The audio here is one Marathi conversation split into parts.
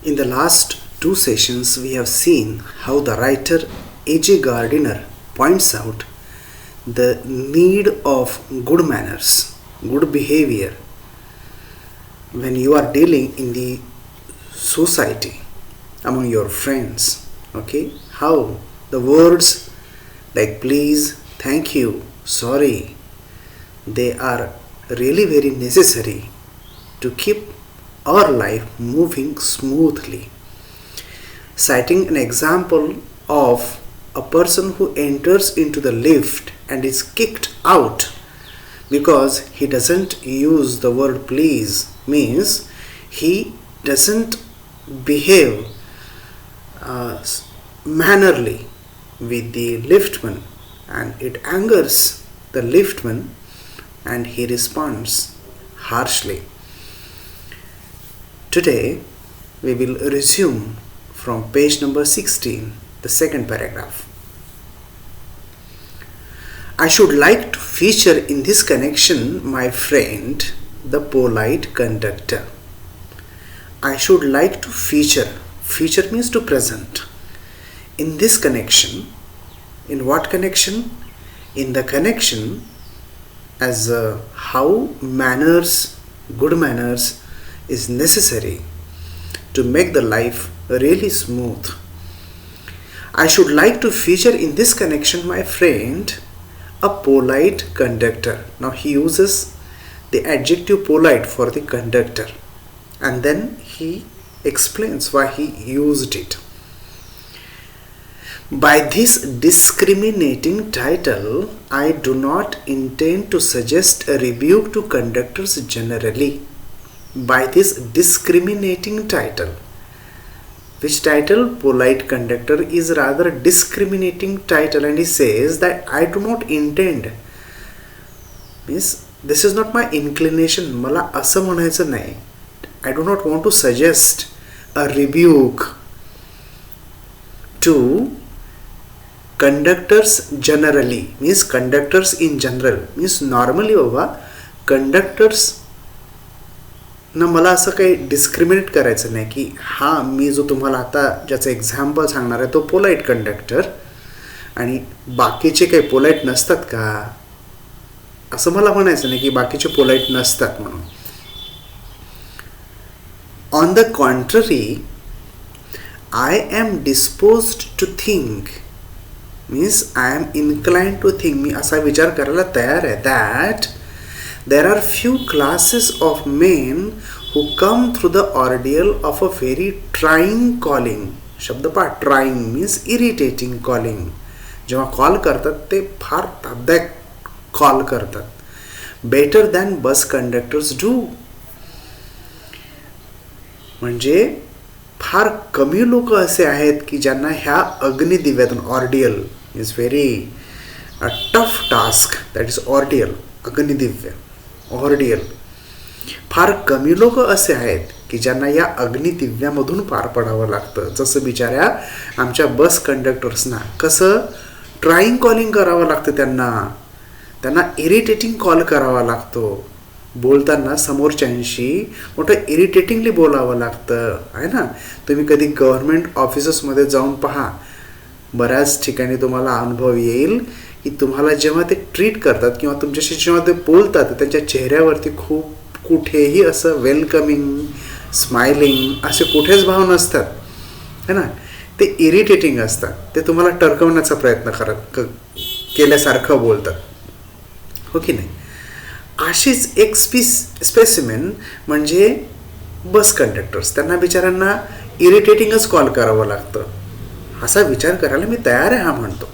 In the last two sessions, we have seen how the writer A.J. Gardiner points out the need of good manners, good behavior when you are dealing in the society among your friends. Okay, how the words like please, thank you, sorry, they are really very necessary to keep our life moving smoothly. Citing an example of a person who enters into the lift and is kicked out because he doesn't use the word please means he doesn't behave mannerly with the liftman, and it angers the liftman and he responds harshly. Today we will resume from page number 16, the second paragraph. I should like to feature in this connection my friend, the polite conductor. I should like to feature. Feature means to present. In this connection, in what connection? In the connection as how manners, good manners is necessary to make the life really smooth. I should like to feature in this connection my friend, a polite conductor. Now he uses the adjective polite for the conductor and then he explains why he used it. By this discriminating title, I do not intend to suggest a rebuke to conductors generally. By this discriminating title, which title? Polite conductor is rather a discriminating title, and he says that I do not intend, means this is not my inclination, मला असं म्हणायचं नाही. I do not want to suggest a rebuke to conductors generally, means conductors in general, means normally बाबा conductors ना मला असं काही डिस्क्रिमिनेट करायचं नाही की हां मी जो तुम्हाला आता ज्याचं एक्झाम्पल सांगणार आहे तो पोलाईट कंडक्टर आणि बाकीचे काही पोलाईट नसतात का, असं मला म्हणायचं नाही की बाकीचे पोलाईट नसतात म्हणून. On the contrary I am disposed to think, means I am inclined to think, मी असा विचार करायला तयार आहे that there are few classes of men who come through the ordeal of a very trying calling. शब्द पहा, trying means irritating calling. जेव्हा कॉल करतात ते फार त्रासदायक कॉल करतात. better than bus conductors do. म्हणजे फार कमी लोक असे आहेत की ज्यांना ह्या अग्निदिव्यातून, ordeal is very a tough task, that is ordeal, अग्निदिव्य ऑर्डियल. फार कमी लोक असे आहेत की ज्यांना या अग्निदिव्यामधून पार पडावं लागतं. जसं बिचाऱ्या आमच्या बस कंडक्टर्सना कसं ट्राईंग कॉलिंग करावं लागतं, त्यांना इरिटेटिंग कॉल करावा लागतो. बोलताना समोरच्यांशी मोठं इरिटेटिंगली बोलावं लागतं आहे ना. तुम्ही कधी गव्हर्नमेंट ऑफिसेसमध्ये जाऊन पहा, बऱ्याच ठिकाणी तुम्हाला अनुभव येईल की तुम्हाला जेव्हा ते ट्रीट करतात किंवा तुमच्याशी जेव्हा ते बोलतात त्यांच्या चेहऱ्यावरती खूप कुठेही असं वेलकमिंग, स्माइलिंग असे कुठेच भाव नसतात है ना. ते इरिटेटिंग असतात, ते तुम्हाला टरकवण्याचा प्रयत्न केल्यासारखं बोलतात, हो की नाही. अशीच एक स्पेसिमेन म्हणजे बस कंडक्टर्स, त्यांना बिचाऱ्यांना इरिटेटिंगच कॉल करावं लागतं. असा विचार करायला मी तयार आहे हा म्हणतो.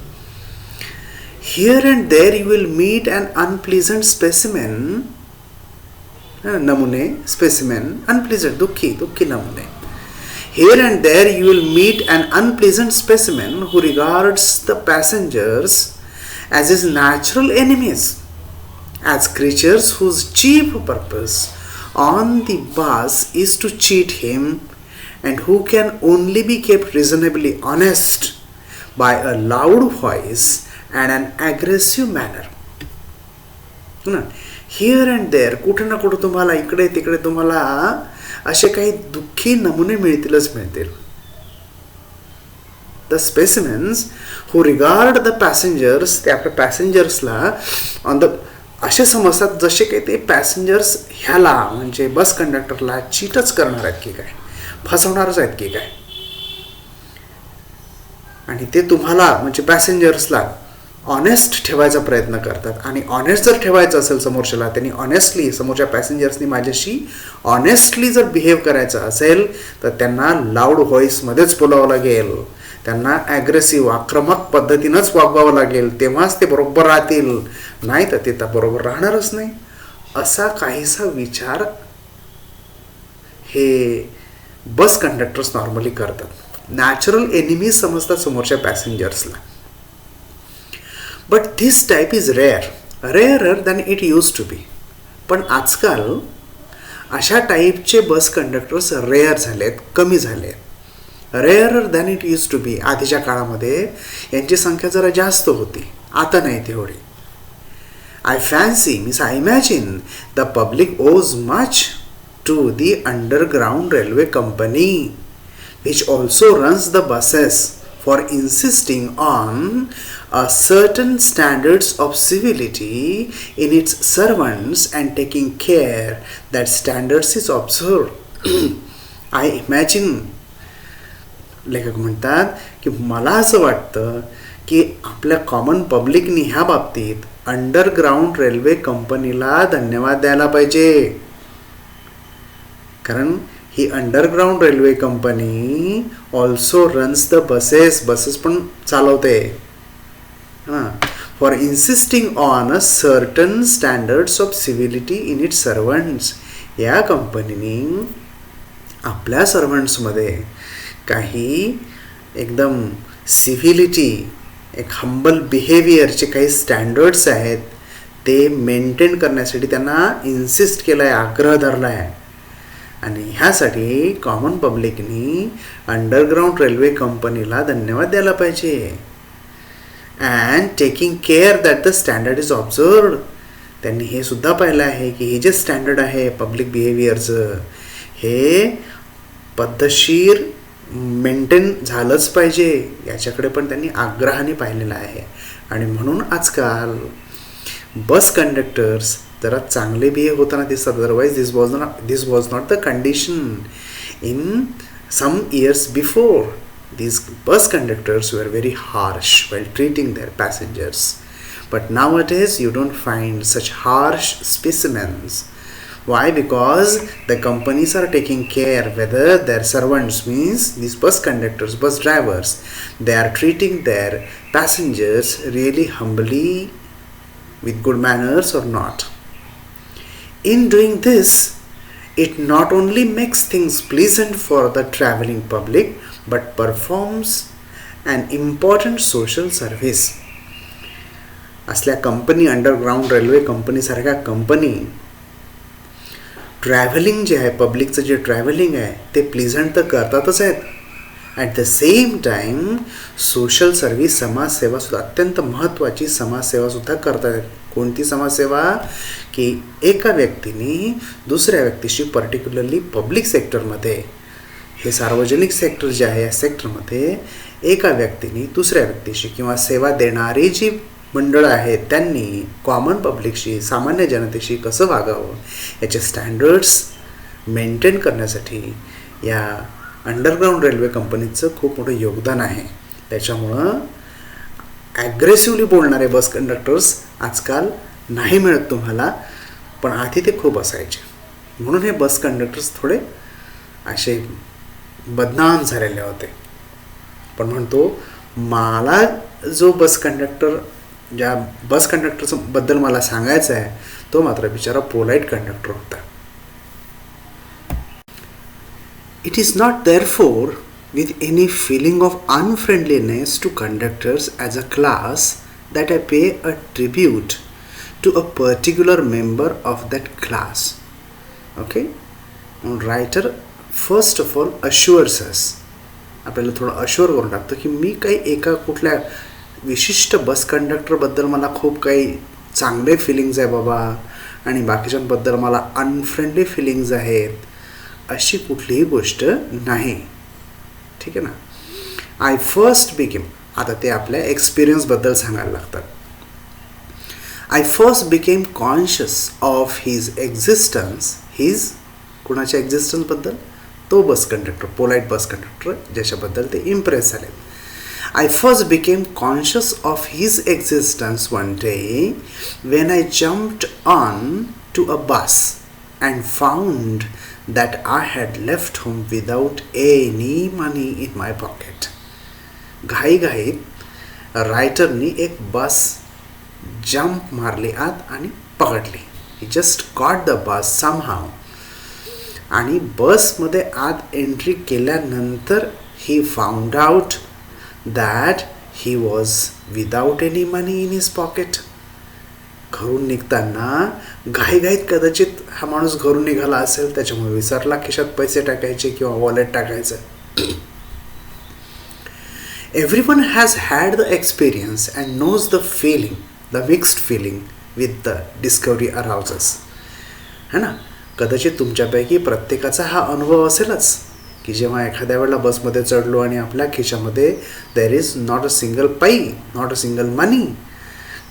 Here and there you will meet an unpleasant specimen, नमुने, specimen, unpleasant, दुःखी नमुने. Here and there you will meet an unpleasant specimen who regards the passengers as his natural enemies, as creatures whose chief purpose on the bus is to cheat him, and who can only be kept reasonably honest by a loud voice and an aggressive manner. Here and there कुठे ना कुठे तुम्हाला इकडे तिकडे तुम्हाला असे काही दुःखी नमुने मिळतील. The specimens who regard the passengers, ते आपल्या पॅसेंजर्सला ऑन द असे समजतात जसे काही ते पॅसेंजर्स ह्याला म्हणजे बस कंडक्टरला चीटच करणार आहेत की काय, फसवणारच आहेत की काय. आणि ते तुम्हाला म्हणजे पॅसेंजर्सला ऑनेस्ट ठेवायचा प्रयत्न करतात. आणि ऑनेस्ट जर ठेवायचं असेल समोरच्याला, त्यांनी ऑनेस्टली समोरच्या पॅसेंजर्सनी माझ्याशी ऑनेस्टली जर बिहेव करायचं असेल तर त्यांना लाऊड व्हॉइसमध्येच बोलावं लागेल, त्यांना ॲग्रेसिव्ह आक्रमक पद्धतीनंच वागवावं लागेल, तेव्हाच ते बरोबर राहतील, नाही तर ते बरोबर राहणारच नाही. असा काहीसा विचार हे बस कंडक्टर्स नॉर्मली करतात. नॅचरल एनिमीज समजतात समोरच्या पॅसेंजर्सला. But this type is rarer than it use to be. पण आजकाल अशा टाईपचे बस कंडक्टर्स रेअर झालेत, कमी झालेत. Rarer than it use to be. आधीच्या काळामध्ये यांची संख्या जरा जास्त होती, आता नाही तेवढी. I imagine the public owes much to the underground railway company, which also runs the buses, for insisting on a certain standards of civility in its servants and taking care that standards is observed. I imagine, लेखक म्हणतात की मला असं वाटतं की आपल्या कॉमन पब्लिकनी ह्या बाबतीत अंडरग्राऊंड रेल्वे कंपनीला धन्यवाद द्यायला पाहिजे. कारण ही underground railway company also runs the buses पण चालवते. For insisting on a certain standards of civility in its servants. या कंपनीने आपल्या सर्वंट्समध्ये काही एकदम सिव्हिलिटी, एक हंबल बिहेवियरचे काही स्टँडर्ड्स आहेत ते मेंटेन करण्यासाठी त्यांना इन्सिस्ट केलं आहे, आग्रह धरला आहे. आणि ह्यासाठी कॉमन पब्लिकनी अंडरग्राऊंड रेल्वे कंपनीला धन्यवाद द्यायला पाहिजे. And taking care that the standard is observed. त्यांनी हे सुद्धा पाहिलं आहे की हे जे स्टँडर्ड आहे पब्लिक बिहेवियरचं हे पद्धतशीर मेंटेन झालंच पाहिजे, याच्याकडे पण त्यांनी आग्रहाने पाहिलेलं आहे. आणि म्हणून आजकाल बस कंडक्टर्स जरा चांगले बिहेव होताना दिसतात. Otherwise this was not the condition in some years before. these bus conductors were very harsh while treating their passengers, but nowadays you don't find such harsh specimens. Why? Because the companies are taking care whether their servants, means these bus conductors, bus drivers, they are treating their passengers really humbly with good manners or not. In doing this, it not only makes things pleasant for the traveling public but performs an important social service. असल्या कंपनी, अंडरग्राऊंड रेल्वे कंपनीसारख्या कंपनी ट्रॅव्हलिंग जे आहे, पब्लिकचं जे ट्रॅव्हलिंग आहे ते प्लीझंट तर करतातच आहेत. At the same time social service, समाजसेवासुद्धा, अत्यंत महत्त्वाची समाजसेवासुद्धा करतात आहेत. कोणती समाजसेवा? की एका व्यक्तीने दुसऱ्या व्यक्तीशी, पर्टिक्युलरली पब्लिक सेक्टरमध्ये, हे सार्वजनिक सेक्टर जे आहे या सेक्टरमध्ये एका व्यक्तीने दुसऱ्या व्यक्तीशी किंवा सेवा देणारी जी मंडळं आहेत त्यांनी कॉमन पब्लिकशी, सामान्य जनतेशी कसं वागावं याचे स्टँडर्ड्स मेंटेन करण्यासाठी या अंडरग्राऊंड रेल्वे कंपनीचं खूप मोठं योगदान आहे. त्याच्यामुळं ॲग्रेसिव्हली बोलणारे बस कंडक्टर्स आजकाल नाही मिळत तुम्हाला, पण आधी ते खूप असायचे. म्हणून हे बस कंडक्टर्स थोडे असे बदनाम झालेले होते. पण म्हणतो मला जो बस कंडक्टर, ज्या बस कंडक्टरबद्दल मला सांगायचं आहे तो मात्र बिचारा पोलाईट कंडक्टर होता. It is not therefore with any feeling of unfriendliness to conductors as a class that I pay a tribute to a particular member of that class. Okay? Writer first of all assures us, आपल्याला थोडं अश्योर करून टाकतो की मी काही एका कुठल्या विशिष्ट बस कंडक्टरबद्दल मला खूप काही चांगले फिलिंग्स आहे बाबा, आणि बाकीच्यांबद्दल मला अनफ्रेंडली फिलिंग्ज आहेत, अशी कुठलीही गोष्ट नाही. ठीक आहे ना. आय फर्स्ट बिकेम, आता ते आपल्या एक्सपिरियन्सबद्दल सांगायला लागतात. I first became conscious of his existence. His कुणाच्या एक्झिस्टन्सबद्दल? तो bus conductor, polite bus conductor, ज्याच्याबद्दल ते इम्प्रेस झाले. I first became conscious of his existence one day when I jumped on to a bus and found that I had left home without any money in my pocket. घाईघाईत रायटरनी एक बस जंप मारली आत आणि पकडली. He just caught the bus somehow. आणि बसमध्ये आत एंट्री केल्यानंतर he found out that he was without any money in his pocket. घरून निघताना घाईघाईत कदाचित हा माणूस घरून निघाला असेल, त्याच्यामुळे विसरला खिशात पैसे टाकायचे किंवा वॉलेट टाकायचं. Everyone has had the experience and knows the feeling, the mixed feeling with the discovery arouses. है ना. कदाचित तुमच्यापैकी प्रत्येकाचा हा अनुभव असेलच की जेव्हा एखाद्या वेळेला बसमध्ये चढलो आणि आपल्या खिशामध्ये there is not a single पै, नॉट अ सिंगल मनी.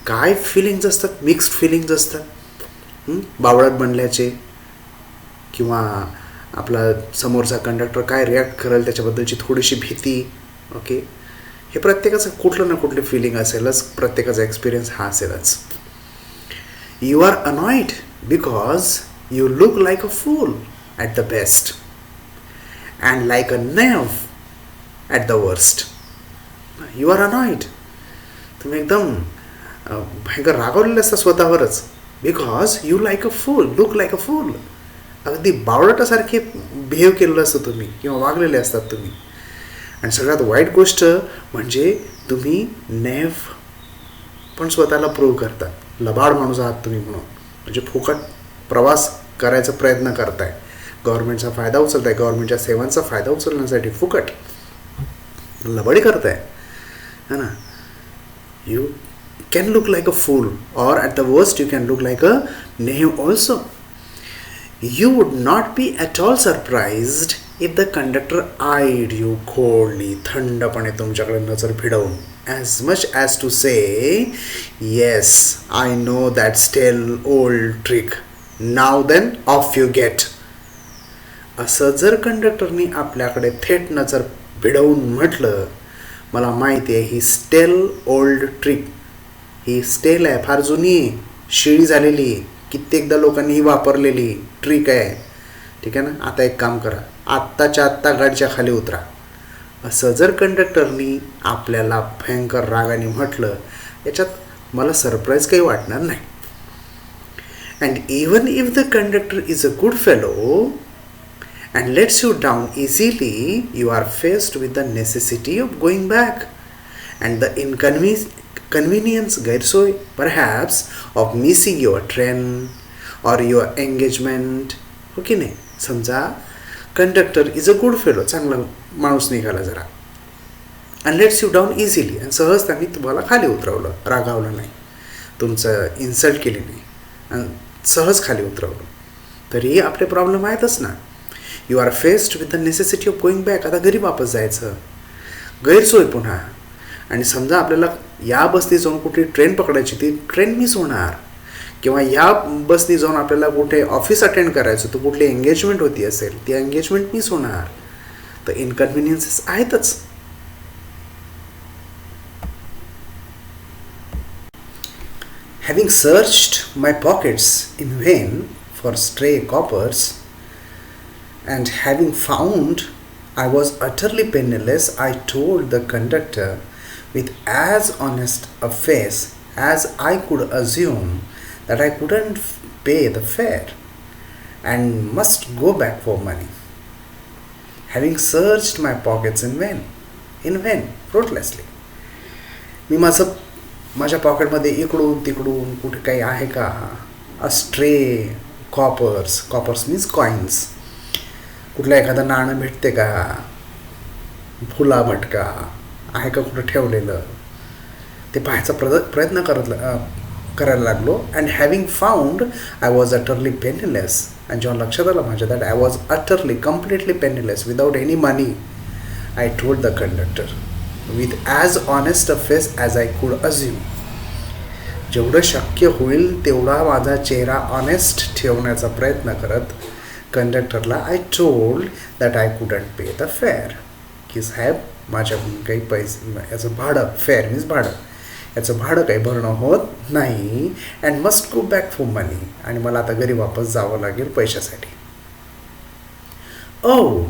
काय फिलिंग्ज असतात, मिक्स्ड फिलिंग्ज असतात. बावळट बनल्याचे किंवा आपला समोरचा कंडक्टर काय रिॲक्ट करेल त्याच्याबद्दलची थोडीशी भीती. ओके, हे प्रत्येकाचं कुठलं ना कुठलं फिलिंग असेलच, प्रत्येकाचा एक्सपिरियन्स हा असेलच. You are annoyed because you look like a fool at the best and like a knave at the worst. You are annoyed. तुम्ही एकदम भयंकर रागवलेले असता स्वतःवरच. Because you like a fool, look like a fool. अगदी बावळटासारखे बिहेव केलेलं असतं तुम्ही किंवा वागलेले असतात तुम्ही. आणि सगळ्यात वाईट गोष्ट म्हणजे तुम्ही नेव पण स्वतःला प्रूव्ह करता. लबाड माणूस आहात तुम्ही म्हणून, म्हणजे फुकट प्रवास करायचा प्रयत्न करताय, गव्हर्नमेंटचा फायदा उचलताय, गव्हर्नमेंटच्या सेवांचा फायदा उचलण्यासाठी फुकट लबाडी करताय, है ना. You can look like a fool or at the worst you can look like a knave also. You would not be at all surprised if the conductor eyed you coldly, थंडपणे तुमच्याकडे नजर भिडवून, as much as to say yes I know that stale old trick, now then off you get. असं जर कंडक्टरनी आपल्याकडे थेट नजर भिडवून म्हटलं, मला माहिती आहे ही स्टेल ओल्ड ट्रिक, ही स्टेल आहे, फार जुनी आहे, शिळी झालेली, कित्येकदा लोकांनी ही वापरलेली ट्रिक आहे. ठीक आहे ना. आता एक काम करा, आत्ताच्या आत्ता गाडीच्या खाली उतरा. असं जर कंडक्टरनी आपल्याला भयंकर रागाने म्हटलं, याच्यात मला सरप्राईज काही वाटणार नाही. And even if the conductor is a good fellow and lets you down easily, you are faced with the necessity of going back and the inconvenience, गैरसोय perhaps, of missing your train or your engagement. हो की नाही. समजा conductor is a good fellow, चांगला माणूस निघाला जरा, and lets you down easily, आणि सहज त्यांनी तुम्हाला खाली उतरवलं, रागावलं नाही, तुमचं इन्सल्ट केली नाही आणि सहज खाली उतरवलं, तरीही आपले प्रॉब्लेम आहेतच ना. You are faced with the necessity of going back. आता घरी वापस जायचं, गैरसोय पुन्हा. आणि समजा आपल्याला या बसनी जाऊन कुठली ट्रेन पकडायची, ती ट्रेन मिस होणार, किंवा या बसनी जाऊन आपल्याला कुठे ऑफिस अटेंड करायचं, तर कुठली एंगेजमेंट होती असेल, ती एंगेजमेंट मिस होणार. तर इनकन्व्हिनियन्सेस आहेतच. Having searched my pockets in vain for stray coppers and having found I was utterly penniless, I told the conductor with as honest a face as I could assume that I couldn't pay the fare and must go back for money. Having searched my pockets in vain, fruitlessly. मी माझ्या पॉकेटमध्ये इकडून तिकडून कुठे काही आहे का, स्ट्रे कॉपर्स मीन्स कॉइन्स, कुठलं एखादं नाणं भेटते का, फुला भटका आहे का कुठं ठेवलेलं, ते पाहायचा प्रयत्न करायला लागलो. And having found I was utterly penniless. आणि जेव्हा लक्षात आलं माझ्या that I was utterly completely penniless without any money, I told the conductor with as honest a face as I could assume. जेवढं शक्य होईल तेवढा माझा चेहरा ऑनेस्ट ठेवण्याचा प्रयत्न करत कंडक्टरला I told that I couldn't pay the fare, की साहेब माझ्याकडून काही पैसे, याचं भाडं, फेअर मीन्स भाडं, याचं भाडं काही भरणं होत नाही. And must go back for money, आणि मला आता घरी वापस जावं लागेल पैशासाठी. Oh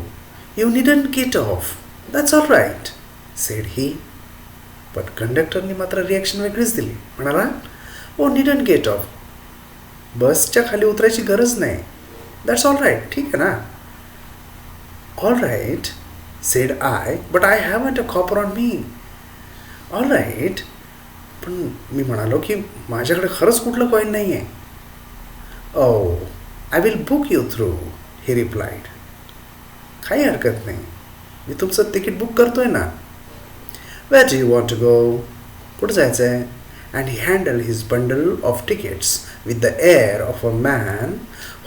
you needn't get off, that's all right said he. पण कंडक्टरनी मात्र रिॲक्शन वेगळीच दिली. म्हणाला, ओ नीडंट गेट ऑफ, बसच्या खाली उतरायची गरज नाही, दॅट्स ऑल राईट, ठीक आहे ना. All right said I, but I haven't a copper on me. All right, पण मी म्हणालो की माझ्याकडे खरंच कुठलं कॉईन नाही आहे. Oh I will book you through, he replied. काही हरकत नाही, मी तुमचं तिकीट बुक करतोय ना. Where do you want to go, कुठं जायचं आहे. And he handle his bundle of tickets with the air of a man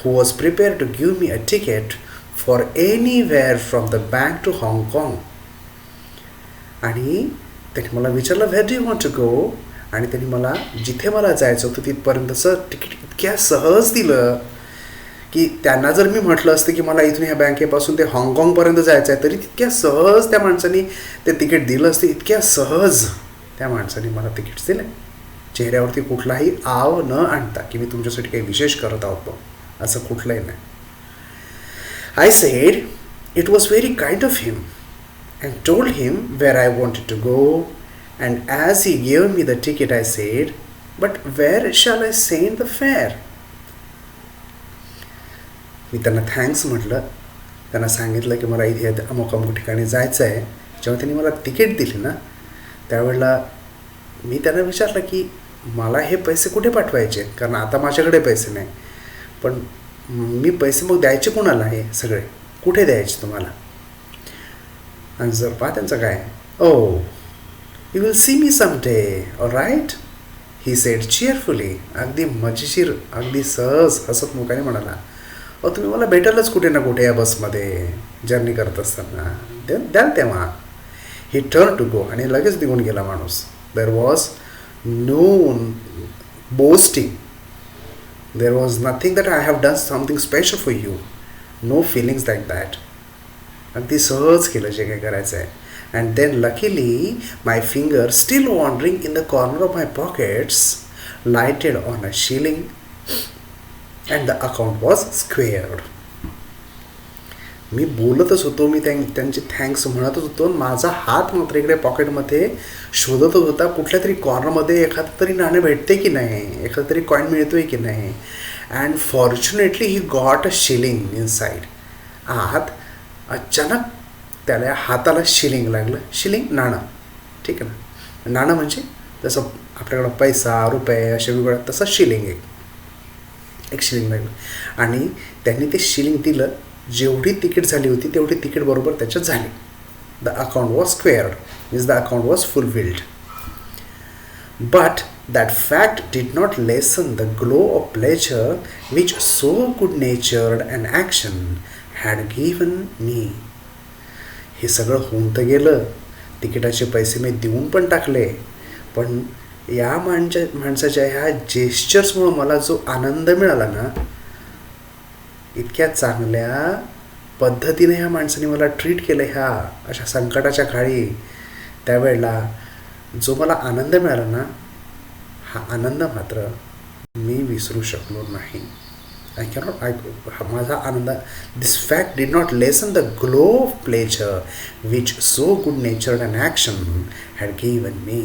who was prepared to give me a ticket for anywhere from the bank to Hong Kong. आणि त्यांनी मला विचारलं, where do you want to go, आणि त्यांनी मला जिथे मला जायचं होतं तिथपर्यंतचं तिकीट इतक्या सहज दिलं की त्यांना जर मी म्हटलं असतं की मला इथून ह्या बँकेपासून ते हाँगकाँगपर्यंत जायचं आहे, तरी तितक्या सहज त्या माणसाने ते तिकीट दिलं असतं. इतक्या सहज त्या माणसाने मला तिकीट्स दिले, चेहऱ्यावरती कुठलाही आव न आणता की मी तुमच्यासाठी काही विशेष करत आहोत, असं कुठलंही नाही. I said it was very kind of him and told him where I wanted to go. And as he gave me the ticket I said, but where shall I send the fare. मी त्यांना थँक्स म्हटलं, त्यांना सांगितलं की मला इथे अमुक अमुक ठिकाणी जायचं आहे. जेव्हा त्यांनी मला तिकीट दिली ना, त्यावेळेला मी त्यांना विचारलं की मला हे पैसे कुठे पाठवायचे, कारण आता माझ्याकडे पैसे नाही, पण मी पैसे मग द्यायचे कोणाला, हे सगळे कुठे द्यायचे तुम्हाला. आणि जर पहा त्यांचं काय, oh you will see me someday, all right, he said cheerfully. अगदी मजेशीर, अगदी सहज हसत मुखाने म्हणाला, तुम्ही मला भेटालच कुठे ना कुठे या बसमध्ये जर्नी करत असताना, द्याल तेव्हा. ही टर्न टू गो, आणि लगेच निघून गेला माणूस. There was no boasting, there was nothing that I have done something special for you, no feelings like that. अगदी सहज केलं जे काही करायचं आहे. And then luckily my finger still wandering in the corner of my pockets lighted on a shilling and the account was squared. मी बोलतच होतो, मी त्यांची थँक्स म्हणतच होतो, माझा हात मात्र इकडे पॉकेटमध्ये शोधतच होता कुठल्या तरी कॉर्नरमध्ये एखादं तरी नाणं भेटते की नाही, एखादं तरी कॉईन मिळतो आहे की नाही. And fortunately he got a shilling inside. आत अचानक त्याला हाताला शिलिंग लागलं. शिलिंग नाणं, ठीक आहे ना. नाणं म्हणजे जसं आपल्याकडं पैसा, रुपये असे वेगवेगळ्या, तसं शिलिंग एक शिलिंग लागलं. आणि त्यांनी ते शिलिंग दिलं. जेवढी तिकीट झाली होती तेवढी तिकीट बरोबर त्याच्यात झाली. The account was squared, means the account was fulfilled. But that fact did not lessen the glow of pleasure which so good natured and action had given मी. हे सगळं होऊन तर गेलं, तिकिटाचे पैसे मी देऊन पण टाकले, पण या माणसाच्या ह्या जेस्चर्समुळं मला जो आनंद मिळाला ना, इतक्या चांगल्या पद्धतीने ह्या माणसाने मला ट्रीट केलं ह्या अशा संकटाच्या काळी, त्यावेळेला जो मला आनंद मिळाला ना, हा आनंद मात्र मी विसरू शकलो नाही. माझा आनंद, this fact did not lessen the glow of pleasure which so good natured and action had given me.